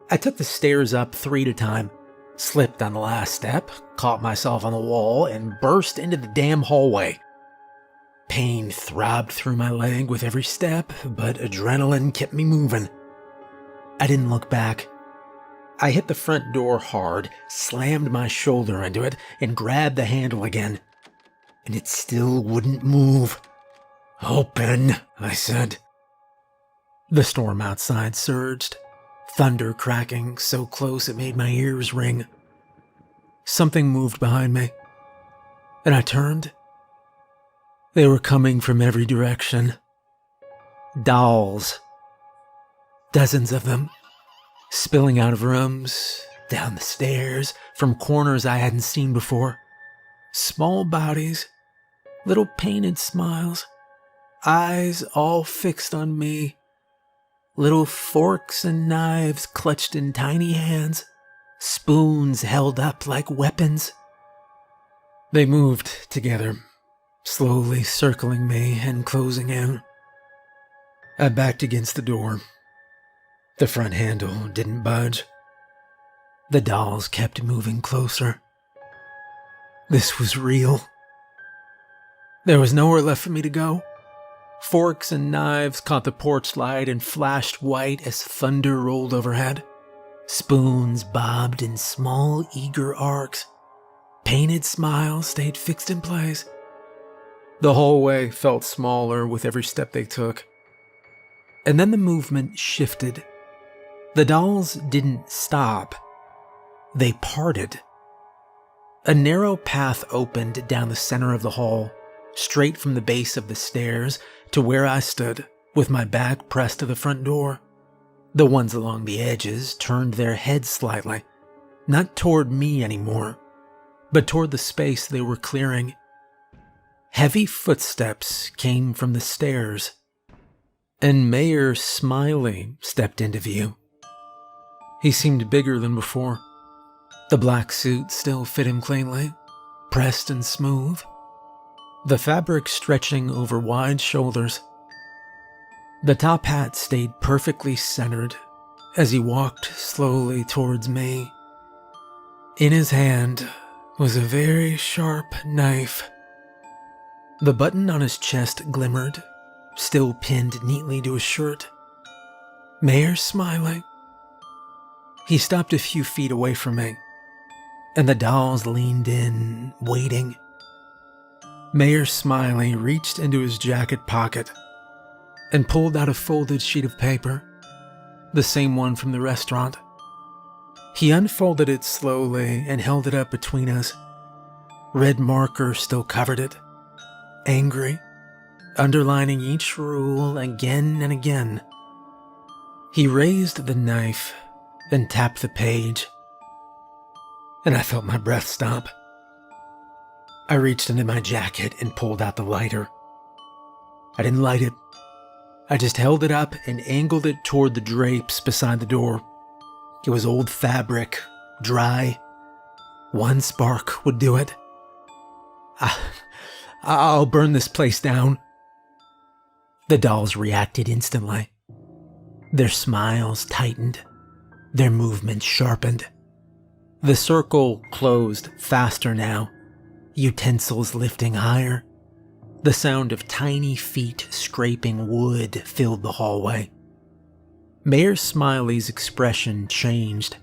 I took the stairs up 3 at a time, slipped on the last step, caught myself on the wall, and burst into the damn hallway. Pain throbbed through my leg with every step, but adrenaline kept me moving. I didn't look back. I hit the front door hard, slammed my shoulder into it, and grabbed the handle again. And it still wouldn't move. Open, I said. The storm outside surged, thunder cracking so close it made my ears ring. Something moved behind me, and I turned. They were coming from every direction. Dolls. Dozens of them, spilling out of rooms, down the stairs, from corners I hadn't seen before. Small bodies, little painted smiles, eyes all fixed on me, little forks and knives clutched in tiny hands, spoons held up like weapons. They moved together, slowly circling me and closing in. I backed against the door. The front handle didn't budge. The dolls kept moving closer. This was real. There was nowhere left for me to go. Forks and knives caught the porch light and flashed white as thunder rolled overhead. Spoons bobbed in small, eager arcs. Painted smiles stayed fixed in place. The hallway felt smaller with every step they took. And then the movement shifted. The dolls didn't stop. They parted. A narrow path opened down the center of the hall, straight from the base of the stairs to where I stood, with my back pressed to the front door. The ones along the edges turned their heads slightly, not toward me anymore, but toward the space they were clearing. Heavy footsteps came from the stairs, and Mayor Smiley stepped into view. He seemed bigger than before. The black suit still fit him cleanly, pressed and smooth, the fabric stretching over wide shoulders. The top hat stayed perfectly centered as he walked slowly towards me. In his hand was a very sharp knife. The button on his chest glimmered, still pinned neatly to his shirt. Mayor Smiley. He stopped a few feet away from me, and the dolls leaned in, waiting. Mayor Smiley reached into his jacket pocket and pulled out a folded sheet of paper, the same one from the restaurant. He unfolded it slowly and held it up between us. Red marker still covered it, angry, underlining each rule again and again. He raised the knife and tapped the page, and I felt my breath stop. I reached into my jacket and pulled out the lighter. I didn't light it. I just held it up and angled it toward the drapes beside the door. It was old fabric, dry. One spark would do it. I'll burn this place down. The dolls reacted instantly. Their smiles tightened. Their movements sharpened. The circle closed faster now, utensils lifting higher. The sound of tiny feet scraping wood filled the hallway. Mayor Smiley's expression changed.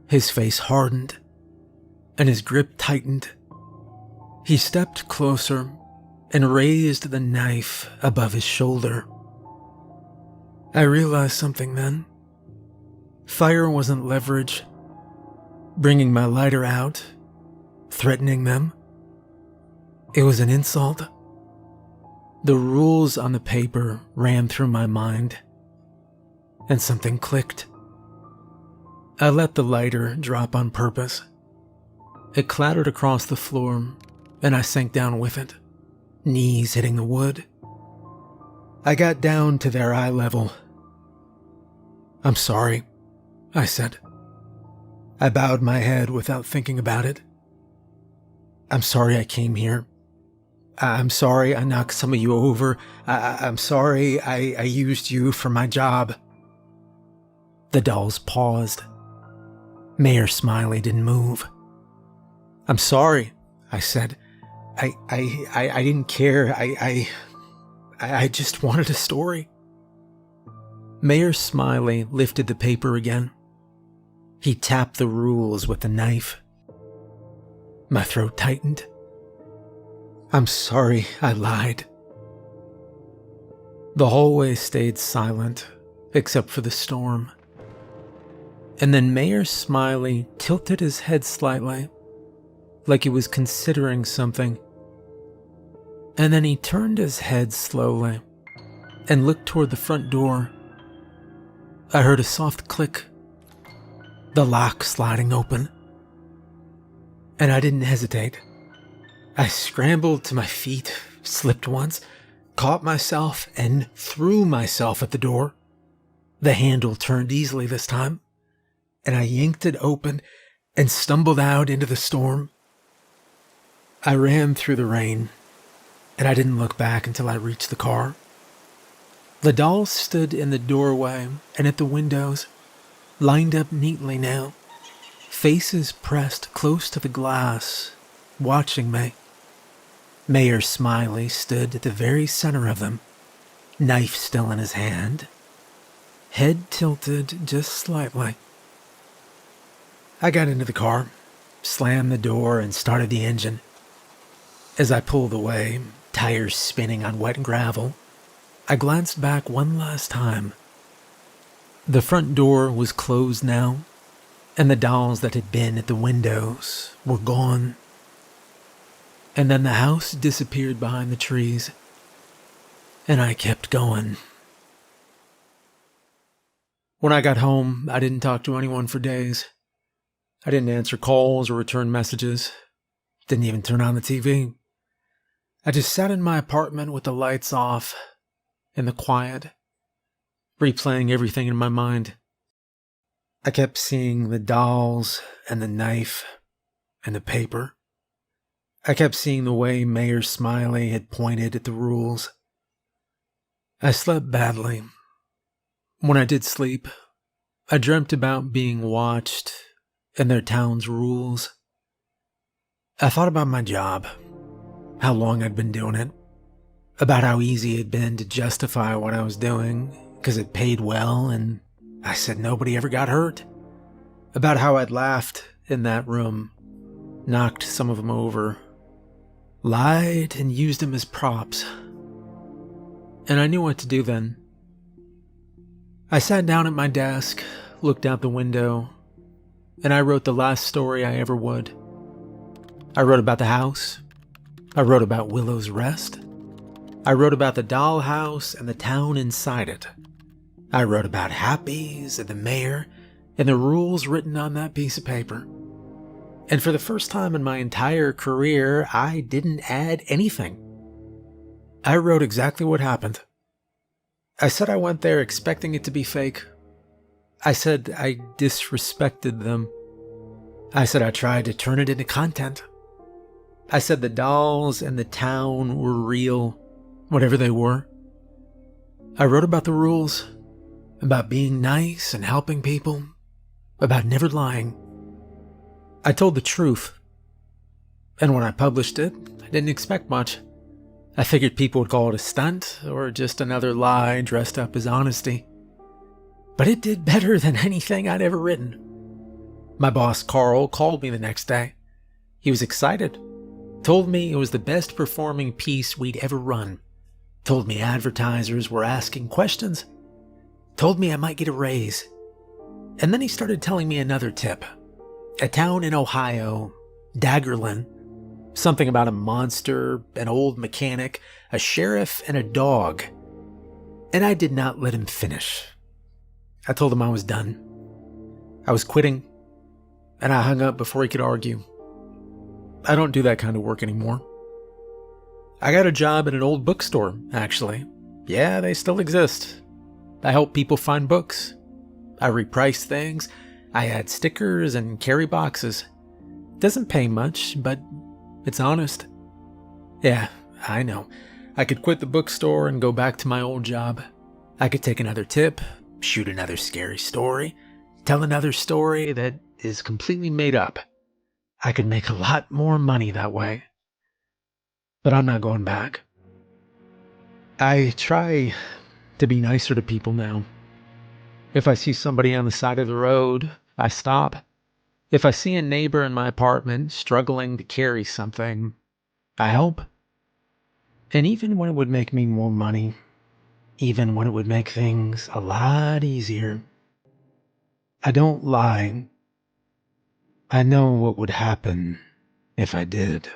His face hardened, and his grip tightened. He stepped closer and raised the knife above his shoulder. I realized something then. Fire wasn't leverage. Bringing my lighter out, threatening them, it was an insult. The rules on the paper ran through my mind, and something clicked. I let the lighter drop on purpose. It clattered across the floor, and I sank down with it, knees hitting the wood. I got down to their eye level. "I'm sorry," I said. I bowed my head without thinking about it. "I'm sorry I came here. I'm sorry I knocked some of you over. I'm sorry I used you for my job." The dolls paused. Mayor Smiley didn't move. "I'm sorry," I said. I didn't care. I just wanted a story." Mayor Smiley lifted the paper again. He tapped the rules with the knife. My throat tightened. "I'm sorry I lied." The hallway stayed silent, except for the storm. And then Mayor Smiley tilted his head slightly, like he was considering something. And then he turned his head slowly and looked toward the front door. I heard a soft click, the lock sliding open. And I didn't hesitate. I scrambled to my feet, slipped once, caught myself, and threw myself at the door. The handle turned easily this time, and I yanked it open and stumbled out into the storm. I ran through the rain, and I didn't look back until I reached the car. The dolls stood in the doorway and at the windows, lined up neatly now, faces pressed close to the glass, watching me. Mayor Smiley stood at the very center of them, knife still in his hand, head tilted just slightly. I got into the car, slammed the door, and started the engine. As I pulled away, tires spinning on wet gravel, I glanced back one last time. The front door was closed now, and the dolls that had been at the windows were gone. And then the house disappeared behind the trees, and I kept going. When I got home, I didn't talk to anyone for days. I didn't answer calls or return messages. Didn't even turn on the TV. I just sat in my apartment with the lights off, in the quiet, replaying everything in my mind. I kept seeing the dolls and the knife and the paper. I kept seeing the way Mayor Smiley had pointed at the rules. I slept badly. When I did sleep, I dreamt about being watched and their town's rules. I thought about my job, how long I'd been doing it, about how easy it had been to justify what I was doing because it paid well and I said nobody ever got hurt, about how I'd laughed in that room, knocked some of them over, lied and used them as props. And I knew what to do then. I sat down at my desk, looked out the window, and I wrote the last story I ever would. I wrote about the house. I wrote about Willow's Rest. I wrote about the dollhouse and the town inside it. I wrote about Happy's and the mayor and the rules written on that piece of paper. And for the first time in my entire career, I didn't add anything. I wrote exactly what happened. I said I went there expecting it to be fake. I said I disrespected them. I said I tried to turn it into content. I said the dolls and the town were real, whatever they were. I wrote about the rules, about being nice and helping people, about never lying. I told the truth. And when I published it, I didn't expect much. I figured people would call it a stunt or just another lie dressed up as honesty. But it did better than anything I'd ever written. My boss, Carl, called me the next day. He was excited. Told me it was the best performing piece we'd ever run. Told me advertisers were asking questions. Told me I might get a raise. And then he started telling me another tip. A town in Ohio, Daggerlin. Something about a monster, an old mechanic, a sheriff, and a dog. And I did not let him finish. I told him I was done. I was quitting, and I hung up before he could argue. I don't do that kind of work anymore. I got a job at an old bookstore, actually. Yeah, they still exist. I help people find books. I reprice things. I add stickers and carry boxes. Doesn't pay much, but it's honest. Yeah, I know. I could quit the bookstore and go back to my old job. I could take another tip, shoot another scary story, tell another story that is completely made up. I could make a lot more money that way. But I'm not going back. I try to be nicer to people now. If I see somebody on the side of the road, I stop. If I see a neighbor in my apartment struggling to carry something, I help. And even when it would make me more money, even when it would make things a lot easier, I don't lie. I know what would happen if I did.